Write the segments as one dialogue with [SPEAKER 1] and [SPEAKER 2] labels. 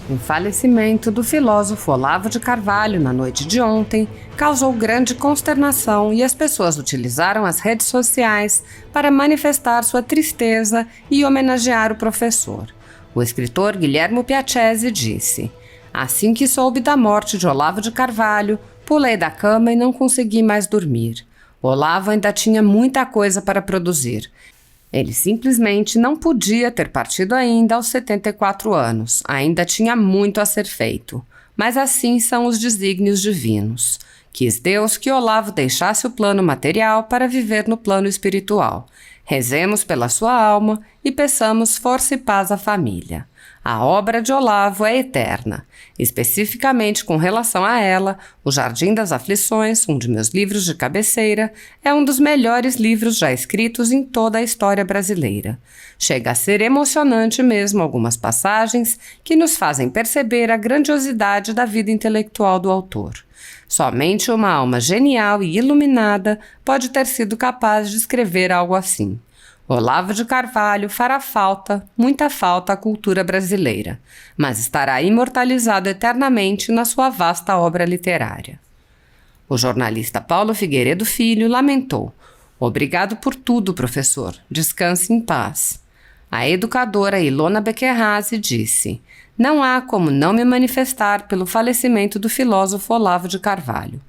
[SPEAKER 1] O falecimento do filósofo Olavo de Carvalho na noite de ontem causou grande consternação e as pessoas utilizaram as redes sociais para manifestar sua tristeza e homenagear o professor. O escritor Guilherme Piaccesi disse: "Assim que soube da morte de Olavo de Carvalho, pulei da cama e não consegui mais dormir. Olavo ainda tinha muita coisa para produzir. Ele simplesmente não podia ter partido ainda aos 74 anos, ainda tinha muito a ser feito. Mas assim são os desígnios divinos. Quis Deus que Olavo deixasse o plano material para viver no plano espiritual. Rezemos pela sua alma e peçamos força e paz à família. A obra de Olavo é eterna. Especificamente com relação a ela, O Jardim das Aflições, um de meus livros de cabeceira, é um dos melhores livros já escritos em toda a história brasileira. Chega a ser emocionante mesmo algumas passagens que nos fazem perceber a grandiosidade da vida intelectual do autor. Somente uma alma genial e iluminada pode ter sido capaz de escrever algo assim. Olavo de Carvalho fará falta, muita falta à cultura brasileira, mas estará imortalizado eternamente na sua vasta obra literária." O jornalista Paulo Figueiredo Filho lamentou: "Obrigado por tudo, professor. Descanse em paz." A educadora Ilona Becquerrazzi disse: "Não há como não me manifestar pelo falecimento do filósofo Olavo de Carvalho.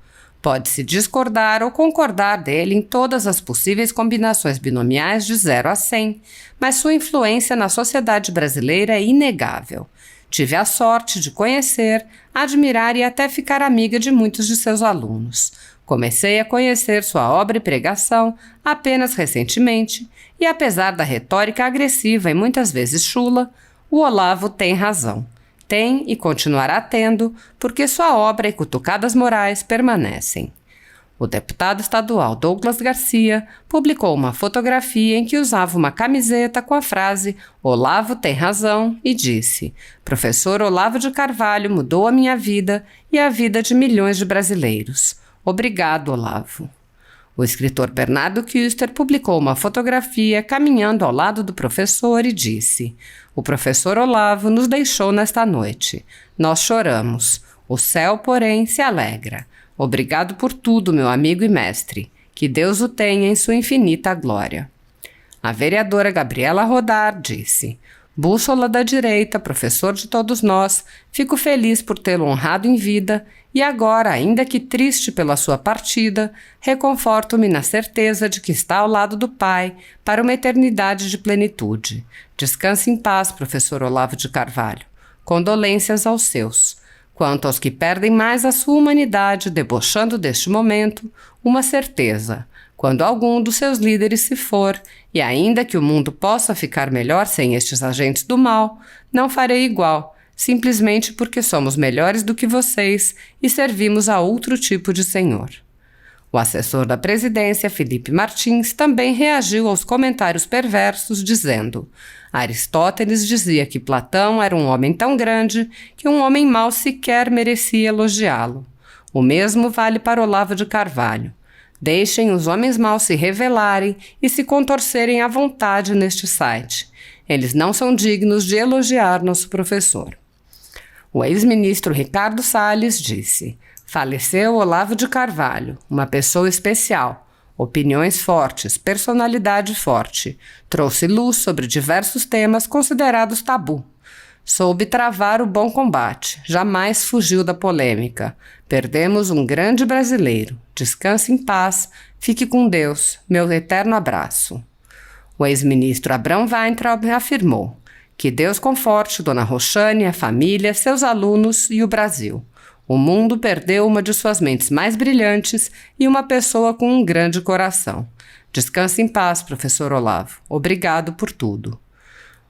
[SPEAKER 1] Pode-se discordar ou concordar dele em todas as possíveis combinações binomiais de 0 a 100, mas sua influência na sociedade brasileira é inegável. Tive a sorte de conhecer, admirar e até ficar amiga de muitos de seus alunos. Comecei a conhecer sua obra e pregação apenas recentemente, e apesar da retórica agressiva e muitas vezes chula, o Olavo tem razão. Tem e continuará tendo, porque sua obra e cutucadas morais permanecem." O deputado estadual Douglas Garcia publicou uma fotografia em que usava uma camiseta com a frase "Olavo tem razão" e disse: "Professor Olavo de Carvalho mudou a minha vida e a vida de milhões de brasileiros. Obrigado, Olavo." O escritor Bernardo Kister publicou uma fotografia caminhando ao lado do professor e disse: "O professor Olavo nos deixou nesta noite. Nós choramos. O céu, porém, se alegra. Obrigado por tudo, meu amigo e mestre. Que Deus o tenha em sua infinita glória." A vereadora Gabriela Rodar disse: "Bússola da direita, professor de todos nós, fico feliz por tê-lo honrado em vida e agora, ainda que triste pela sua partida, reconforto-me na certeza de que está ao lado do Pai para uma eternidade de plenitude. Descanse em paz, professor Olavo de Carvalho. Condolências aos seus. Quanto aos que perdem mais a sua humanidade debochando deste momento, uma certeza: quando algum dos seus líderes se for, e ainda que o mundo possa ficar melhor sem estes agentes do mal, não farei igual, simplesmente porque somos melhores do que vocês e servimos a outro tipo de senhor." O assessor da presidência, Felipe Martins, também reagiu aos comentários perversos, dizendo: "Aristóteles dizia que Platão era um homem tão grande que um homem mau sequer merecia elogiá-lo. O mesmo vale para Olavo de Carvalho. Deixem os homens maus se revelarem e se contorcerem à vontade neste site. Eles não são dignos de elogiar nosso professor." O ex-ministro Ricardo Salles disse: "Faleceu Olavo de Carvalho, uma pessoa especial, opiniões fortes, personalidade forte, trouxe luz sobre diversos temas considerados tabu. Soube travar o bom combate, jamais fugiu da polêmica. Perdemos um grande brasileiro. Descanse em paz, fique com Deus, meu eterno abraço." O ex-ministro Abrão Weintraub afirmou: "Que Deus conforte Dona Roxane, a família, seus alunos e o Brasil. O mundo perdeu uma de suas mentes mais brilhantes e uma pessoa com um grande coração. Descanse em paz, professor Olavo. Obrigado por tudo."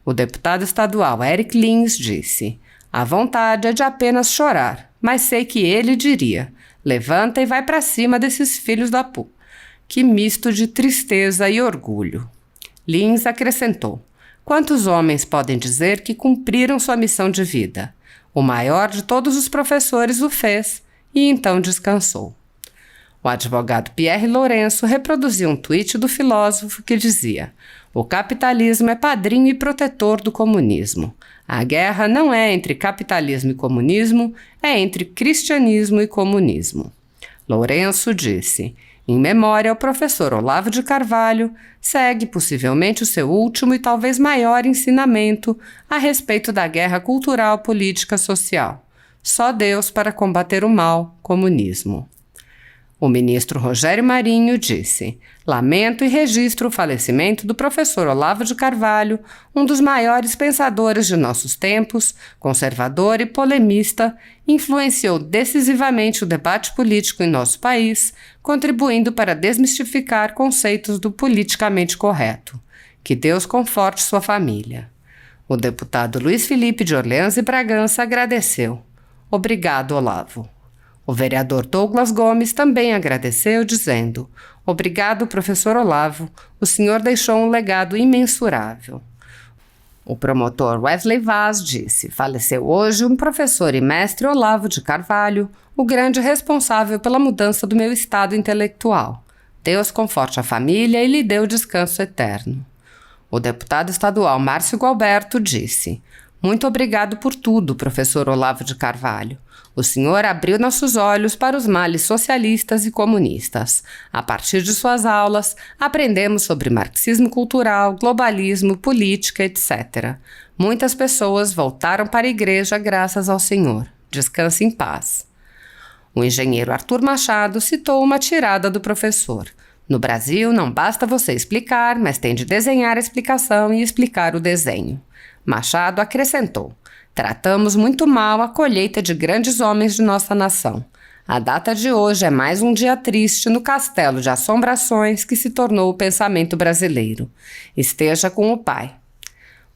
[SPEAKER 1] O deputado estadual Eric Lins disse: "A vontade é de apenas chorar, mas sei que ele diria: levanta e vai para cima desses filhos da pu." Que misto de tristeza e orgulho. Lins acrescentou: "Quantos homens podem dizer que cumpriram sua missão de vida? O maior de todos os professores o fez e então descansou." O advogado Pierre Lourenço reproduziu um tweet do filósofo que dizia: O capitalismo é padrinho e protetor do comunismo. A guerra não é entre capitalismo e comunismo, é entre cristianismo e comunismo. Lourenço disse: em memória ao professor Olavo de Carvalho, segue possivelmente o seu último e talvez maior ensinamento a respeito da guerra cultural, política, social. Só Deus para combater o mal, comunismo. O ministro Rogério Marinho disse: lamento e registro o falecimento do professor Olavo de Carvalho, um dos maiores pensadores de nossos tempos, conservador e polemista, influenciou decisivamente o debate político em nosso país, contribuindo para desmistificar conceitos do politicamente correto. Que Deus conforte sua família. O deputado Luiz Felipe de Orleans e Bragança agradeceu. Obrigado, Olavo. O vereador Douglas Gomes também agradeceu, dizendo: obrigado, professor Olavo, o senhor deixou um legado imensurável. O promotor Wesley Vaz disse: faleceu hoje um professor e mestre Olavo de Carvalho, o grande responsável pela mudança do meu estado intelectual. Deus conforte a família e lhe dê o descanso eterno. O deputado estadual Márcio Gualberto disse: muito obrigado por tudo, professor Olavo de Carvalho. O senhor abriu nossos olhos para os males socialistas e comunistas. A partir de suas aulas, aprendemos sobre marxismo cultural, globalismo, política, etc. Muitas pessoas voltaram para a igreja graças ao senhor. Descanse em paz. O engenheiro Arthur Machado citou uma tirada do professor. No Brasil, não basta você explicar, mas tem de desenhar a explicação e explicar o desenho. Machado acrescentou: tratamos muito mal a colheita de grandes homens de nossa nação. A data de hoje é mais um dia triste no castelo de assombrações que se tornou o pensamento brasileiro. Esteja com o pai.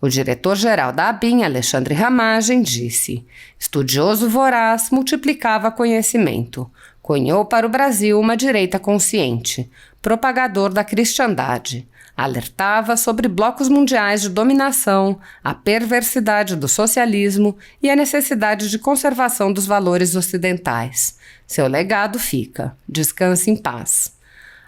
[SPEAKER 1] O diretor-geral da ABIN, Alexandre Ramagem, disse: estudioso voraz, multiplicava conhecimento. Cunhou para o Brasil uma direita consciente, propagador da cristandade. Alertava sobre blocos mundiais de dominação, a perversidade do socialismo e a necessidade de conservação dos valores ocidentais. Seu legado fica. Descanse em paz.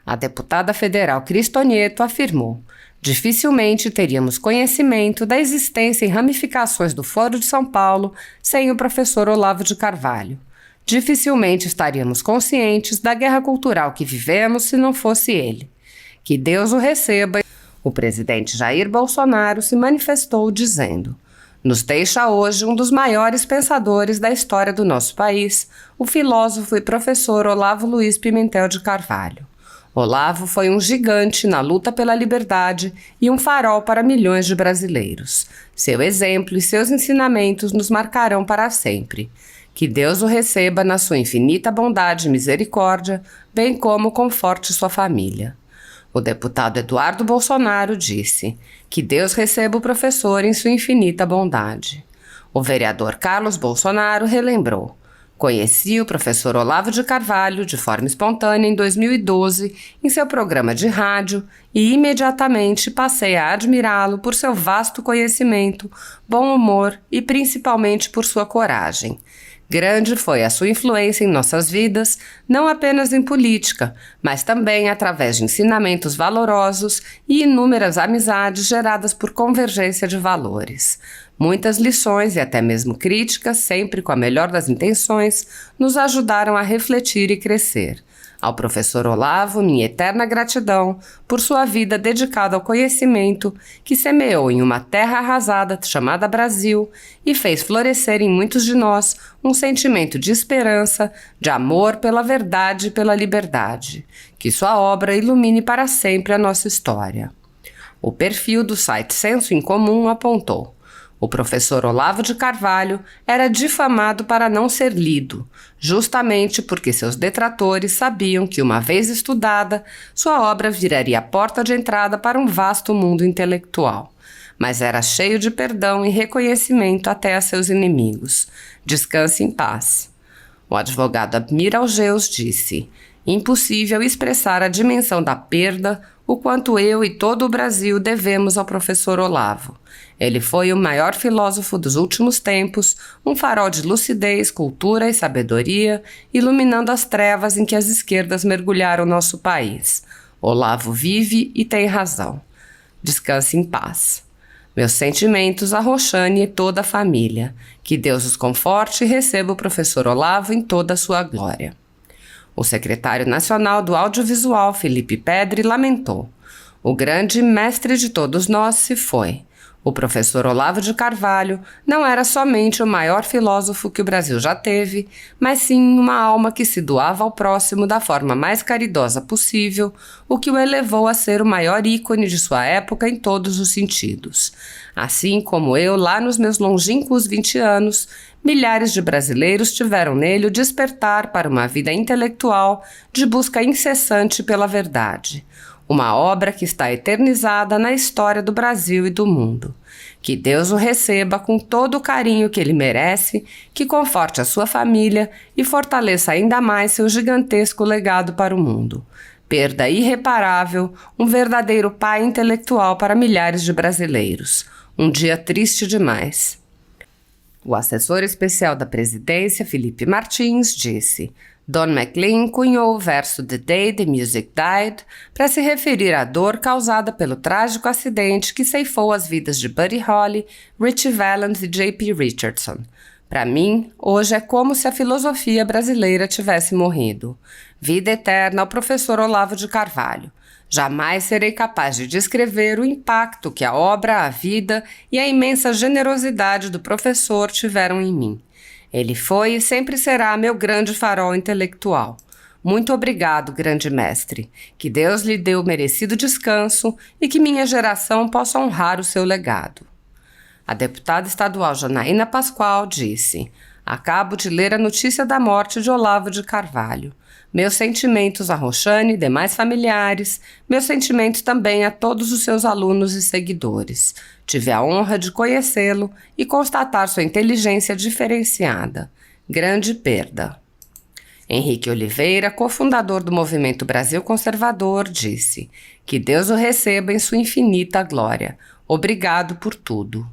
[SPEAKER 1] A deputada federal Cristonieto afirmou: dificilmente teríamos conhecimento da existência e ramificações do Foro de São Paulo sem o professor Olavo de Carvalho. Dificilmente estaríamos conscientes da guerra cultural que vivemos se não fosse ele. Que Deus o receba. O presidente Jair Bolsonaro se manifestou dizendo: nos deixa hoje um dos maiores pensadores da história do nosso país, o filósofo e professor Olavo Luiz Pimentel de Carvalho. Olavo foi um gigante na luta pela liberdade e um farol para milhões de brasileiros. Seu exemplo e seus ensinamentos nos marcarão para sempre. Que Deus o receba na sua infinita bondade e misericórdia, bem como conforte sua família. O deputado Eduardo Bolsonaro disse: que Deus receba o professor em sua infinita bondade. O vereador Carlos Bolsonaro relembrou: conheci o professor Olavo de Carvalho de forma espontânea em 2012 em seu programa de rádio e imediatamente passei a admirá-lo por seu vasto conhecimento, bom humor e principalmente por sua coragem. Grande foi a sua influência em nossas vidas, não apenas em política, mas também através de ensinamentos valorosos e inúmeras amizades geradas por convergência de valores. Muitas lições e até mesmo críticas, sempre com a melhor das intenções, nos ajudaram a refletir e crescer. Ao professor Olavo, minha eterna gratidão por sua vida dedicada ao conhecimento, que semeou em uma terra arrasada chamada Brasil e fez florescer em muitos de nós um sentimento de esperança, de amor pela verdade e pela liberdade. Que sua obra ilumine para sempre a nossa história. O perfil do site Senso em Comum apontou: o professor Olavo de Carvalho era difamado para não ser lido, justamente porque seus detratores sabiam que, uma vez estudada, sua obra viraria a porta de entrada para um vasto mundo intelectual. Mas era cheio de perdão e reconhecimento até a seus inimigos. Descanse em paz. O advogado Admir Algeus disse: impossível expressar a dimensão da perda, o quanto eu e todo o Brasil devemos ao professor Olavo. Ele foi o maior filósofo dos últimos tempos, um farol de lucidez, cultura e sabedoria, iluminando as trevas em que as esquerdas mergulharam nosso país. Olavo vive e tem razão. Descanse em paz. Meus sentimentos a Roxane e toda a família. Que Deus os conforte e receba o professor Olavo em toda a sua glória. O secretário nacional do audiovisual, Felipe Pedre, lamentou: o grande mestre de todos nós se foi. O professor Olavo de Carvalho não era somente o maior filósofo que o Brasil já teve, mas sim uma alma que se doava ao próximo da forma mais caridosa possível, o que o elevou a ser o maior ícone de sua época em todos os sentidos. Assim como eu, lá nos meus longínquos 20 anos, milhares de brasileiros tiveram nele o despertar para uma vida intelectual de busca incessante pela verdade. Uma obra que está eternizada na história do Brasil e do mundo. Que Deus o receba com todo o carinho que ele merece, que conforte a sua família e fortaleça ainda mais seu gigantesco legado para o mundo. Perda irreparável, um verdadeiro pai intelectual para milhares de brasileiros. Um dia triste demais. O assessor especial da presidência, Felipe Martins, disse: Don McLean cunhou o verso The Day the Music Died para se referir à dor causada pelo trágico acidente que ceifou as vidas de Buddy Holly, Ritchie Valens e J.P. Richardson. Para mim, hoje é como se a filosofia brasileira tivesse morrido. Vida eterna ao professor Olavo de Carvalho. Jamais serei capaz de descrever o impacto que a obra, a vida e a imensa generosidade do professor tiveram em mim. Ele foi e sempre será meu grande farol intelectual. Muito obrigado, grande mestre. Que Deus lhe dê o merecido descanso e que minha geração possa honrar o seu legado. A deputada estadual Janaína Pascoal disse: acabo de ler a notícia da morte de Olavo de Carvalho. Meus sentimentos a Roxane e demais familiares, meus sentimentos também a todos os seus alunos e seguidores. Tive a honra de conhecê-lo e constatar sua inteligência diferenciada. Grande perda. Henrique Oliveira, cofundador do Movimento Brasil Conservador, disse: que Deus o receba em sua infinita glória. Obrigado por tudo.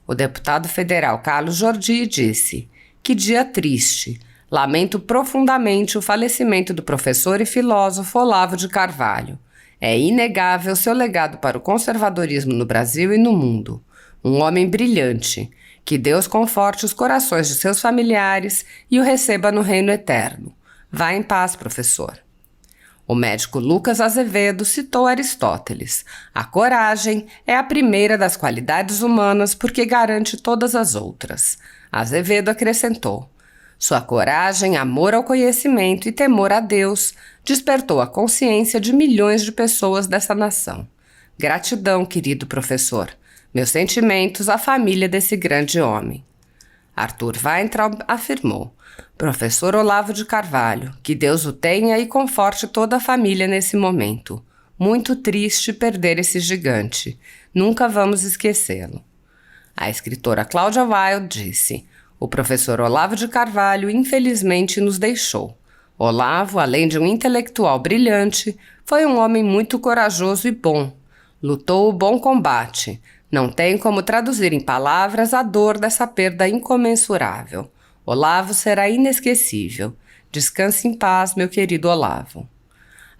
[SPEAKER 1] O deputado federal Carlos Jordi disse: que dia triste. Lamento profundamente o falecimento do professor e filósofo Olavo de Carvalho. É inegável seu legado para o conservadorismo no Brasil e no mundo. Um homem brilhante. Que Deus conforte os corações de seus familiares e o receba no reino eterno. Vá em paz, professor. O médico Lucas Azevedo citou Aristóteles. A coragem é a primeira das qualidades humanas porque garante todas as outras. Azevedo acrescentou: sua coragem, amor ao conhecimento e temor a Deus despertou a consciência de milhões de pessoas dessa nação. Gratidão, querido professor. Meus sentimentos à família desse grande homem. Arthur Weintraub afirmou: professor Olavo de Carvalho, que Deus o tenha e conforte toda a família nesse momento. Muito triste perder esse gigante. Nunca vamos esquecê-lo. A escritora Cláudia Wilde disse: o professor Olavo de Carvalho infelizmente nos deixou. Olavo, além de um intelectual brilhante, foi um homem muito corajoso e bom. Lutou o bom combate. Não tem como traduzir em palavras a dor dessa perda incomensurável. Olavo será inesquecível. Descanse em paz, meu querido Olavo.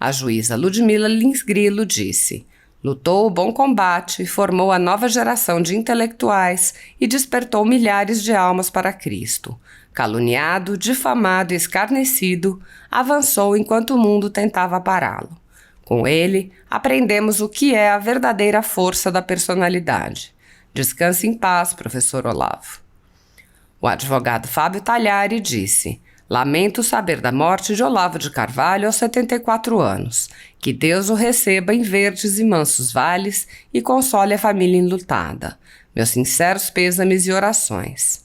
[SPEAKER 1] A juíza Ludmila Lins Grilo disse: lutou o bom combate, formou a nova geração de intelectuais e despertou milhares de almas para Cristo. Caluniado, difamado e escarnecido, avançou enquanto o mundo tentava pará-lo. Com ele, aprendemos o que é a verdadeira força da personalidade. Descanse em paz, professor Olavo. O advogado Fábio Talhari disse: lamento saber da morte de Olavo de Carvalho aos 74 anos. Que Deus o receba em verdes e mansos vales e console a família enlutada. Meus sinceros pêsames e orações.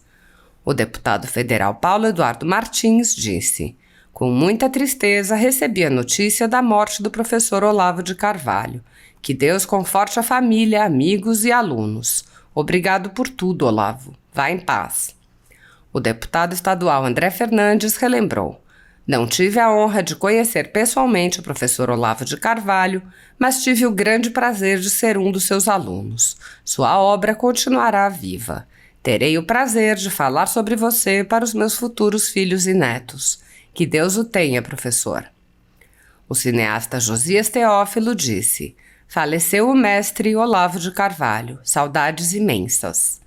[SPEAKER 1] O deputado federal Paulo Eduardo Martins disse: com muita tristeza recebi a notícia da morte do professor Olavo de Carvalho. Que Deus conforte a família, amigos e alunos. Obrigado por tudo, Olavo. Vá em paz. O deputado estadual André Fernandes relembrou: não tive a honra de conhecer pessoalmente o professor Olavo de Carvalho, mas tive o grande prazer de ser um dos seus alunos. Sua obra continuará viva. Terei o prazer de falar sobre você para os meus futuros filhos e netos. Que Deus o tenha, professor. O cineasta Josias Teófilo disse: Faleceu o mestre Olavo de Carvalho. Saudades imensas.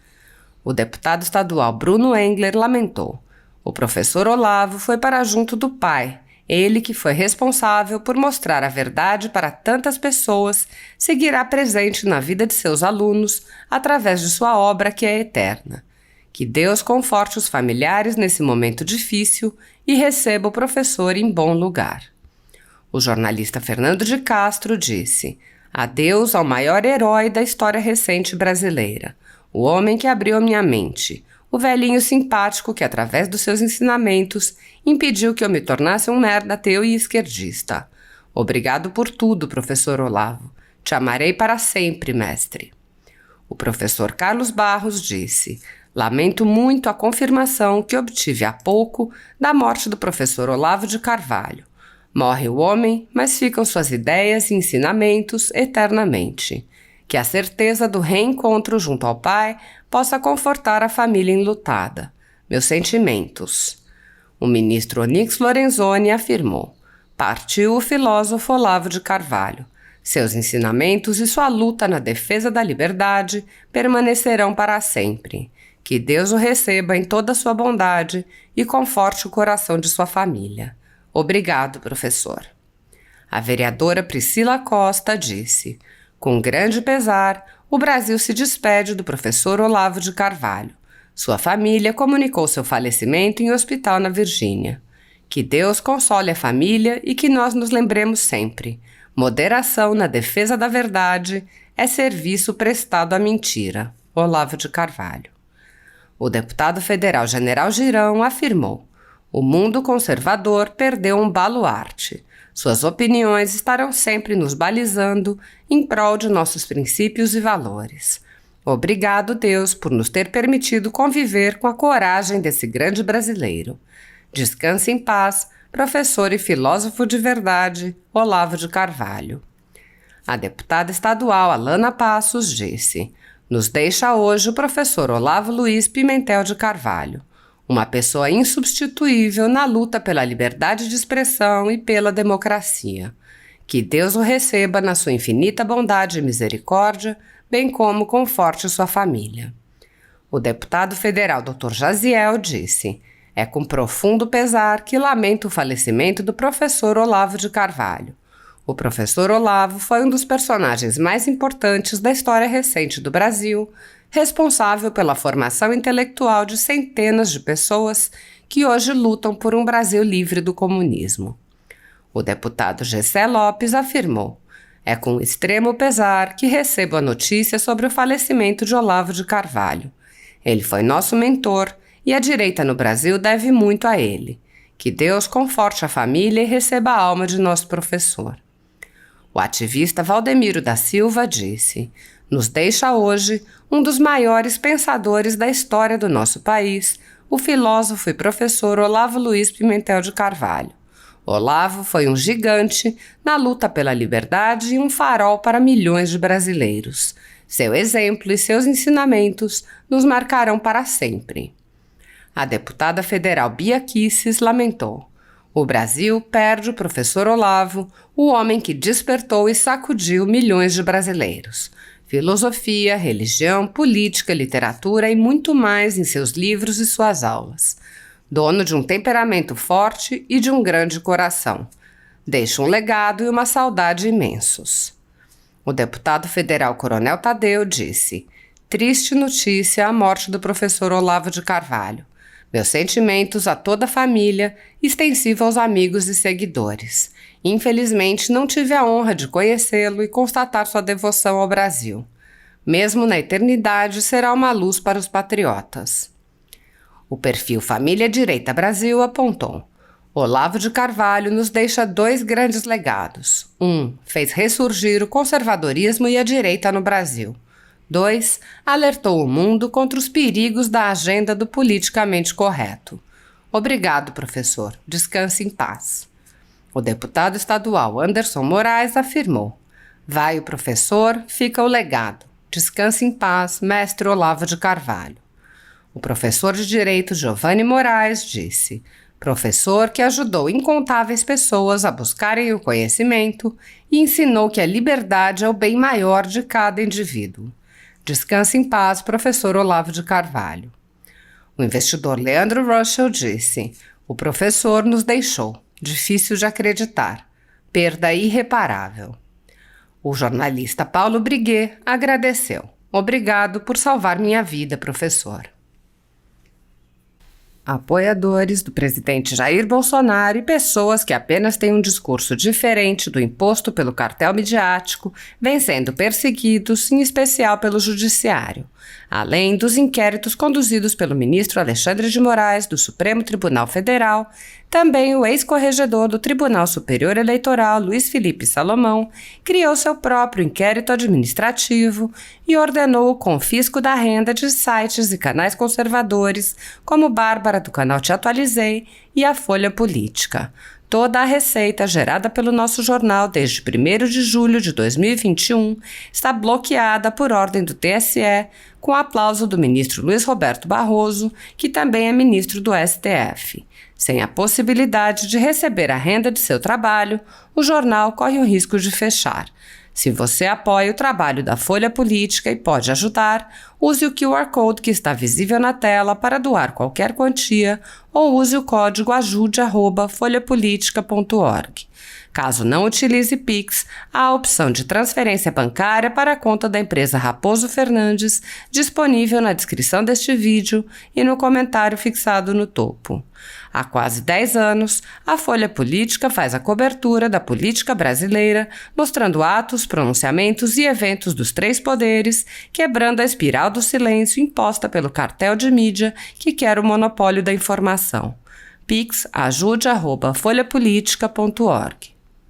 [SPEAKER 1] O deputado estadual Bruno Engler lamentou. O professor Olavo foi para junto do pai, ele que foi responsável por mostrar a verdade para tantas pessoas, seguirá presente na vida de seus alunos através de sua obra que é eterna. Que Deus conforte os familiares nesse momento difícil e receba o professor em bom lugar. O jornalista Fernando de Castro disse: adeus ao maior herói da história recente brasileira, o homem que abriu a minha mente, o velhinho simpático que, através dos seus ensinamentos, impediu que eu me tornasse um merda ateu e esquerdista. Obrigado por tudo, professor Olavo. Te amarei para sempre, mestre. O professor Carlos Barros disse: lamento muito a confirmação que obtive há pouco da morte do professor Olavo de Carvalho. Morre o homem, mas ficam suas ideias e ensinamentos eternamente. Que a certeza do reencontro junto ao Pai possa confortar a família enlutada. Meus sentimentos. O ministro Onyx Lorenzoni afirmou: partiu o filósofo Olavo de Carvalho. Seus ensinamentos e sua luta na defesa da liberdade permanecerão para sempre. Que Deus o receba em toda a sua bondade e conforte o coração de sua família. Obrigado, professor. A vereadora Priscila Costa disse: com grande pesar, o Brasil se despede do professor Olavo de Carvalho. Sua família comunicou seu falecimento em hospital na Virgínia. Que Deus console a família e que nós nos lembremos sempre: moderação na defesa da verdade é serviço prestado à mentira. Olavo de Carvalho. O deputado federal General Girão afirmou: o mundo conservador perdeu um baluarte. Suas opiniões estarão sempre nos balizando em prol de nossos princípios e valores. Obrigado, Deus, por nos ter permitido conviver com a coragem desse grande brasileiro. Descanse em paz, professor e filósofo de verdade, Olavo de Carvalho. A deputada estadual Alana Passos disse: nos deixa hoje o professor Olavo Luiz Pimentel de Carvalho, uma pessoa insubstituível na luta pela liberdade de expressão e pela democracia. Que Deus o receba na sua infinita bondade e misericórdia, bem como conforte sua família. O deputado federal Dr. Jaziel disse: é com profundo pesar que lamento o falecimento do professor Olavo de Carvalho. O professor Olavo foi um dos personagens mais importantes da história recente do Brasil, responsável pela formação intelectual de centenas de pessoas que hoje lutam por um Brasil livre do comunismo. O deputado Gessé Lopes afirmou: é com extremo pesar que recebo a notícia sobre o falecimento de Olavo de Carvalho. Ele foi nosso mentor e a direita no Brasil deve muito a ele. Que Deus conforte a família e receba a alma de nosso professor. O ativista Valdemiro da Silva disse: nos deixa hoje um dos maiores pensadores da história do nosso país, o filósofo e professor Olavo Luiz Pimentel de Carvalho. Olavo foi um gigante na luta pela liberdade e um farol para milhões de brasileiros. Seu exemplo e seus ensinamentos nos marcarão para sempre. A deputada federal Bia Kicis lamentou: o Brasil perde o professor Olavo, o homem que despertou e sacudiu milhões de brasileiros. Filosofia, religião, política, literatura e muito mais em seus livros e suas aulas. Dono de um temperamento forte e de um grande coração. Deixa um legado e uma saudade imensos. O deputado federal Coronel Tadeu disse: triste notícia a morte do professor Olavo de Carvalho. Meus sentimentos a toda a família, extensivo aos amigos e seguidores. Infelizmente, não tive a honra de conhecê-lo e constatar sua devoção ao Brasil. Mesmo na eternidade, será uma luz para os patriotas. O perfil Família Direita Brasil apontou: Olavo de Carvalho nos deixa dois grandes legados. 1. Fez ressurgir o conservadorismo e a direita no Brasil. 2. Alertou o mundo contra os perigos da agenda do politicamente correto. Obrigado, professor. Descanse em paz. O deputado estadual Anderson Moraes afirmou: vai o professor, fica o legado. Descanse em paz, mestre Olavo de Carvalho. O professor de Direito Giovanni Moraes disse: Professor que ajudou incontáveis pessoas a buscarem o conhecimento e ensinou que a liberdade é o bem maior de cada indivíduo. Descanse em paz, professor Olavo de Carvalho. O investidor Leandro Russell disse: o professor nos deixou, difícil de acreditar, perda irreparável. O jornalista Paulo Briguet agradeceu. Obrigado por salvar minha vida, professor. Apoiadores do presidente Jair Bolsonaro e pessoas que apenas têm um discurso diferente do imposto pelo cartel midiático vêm sendo perseguidos, em especial pelo judiciário, além dos inquéritos conduzidos pelo ministro Alexandre de Moraes do Supremo Tribunal Federal. Também o ex-corregedor do Tribunal Superior Eleitoral, Luiz Felipe Salomão, criou seu próprio inquérito administrativo e ordenou o confisco da renda de sites e canais conservadores, como Bárbara do canal Te Atualizei e a Folha Política. Toda a receita gerada pelo nosso jornal desde 1º de julho de 2021 está bloqueada por ordem do TSE, com aplauso do ministro Luiz Roberto Barroso, que também é ministro do STF. Sem a possibilidade de receber a renda de seu trabalho, o jornal corre o risco de fechar. Se você apoia o trabalho da Folha Política e pode ajudar, use o QR Code que está visível na tela para doar qualquer quantia ou use o código ajude@folhapolitica.org. Caso não utilize Pix, há a opção de transferência bancária para a conta da empresa Raposo Fernandes, disponível na descrição deste vídeo e no comentário fixado no topo. Há quase 10 anos, a Folha Política faz a cobertura da política brasileira, mostrando atos, pronunciamentos e eventos dos 3 poderes, quebrando a espiral do silêncio imposta pelo cartel de mídia que quer o monopólio da informação. Pix ajude@folhapolitica.org.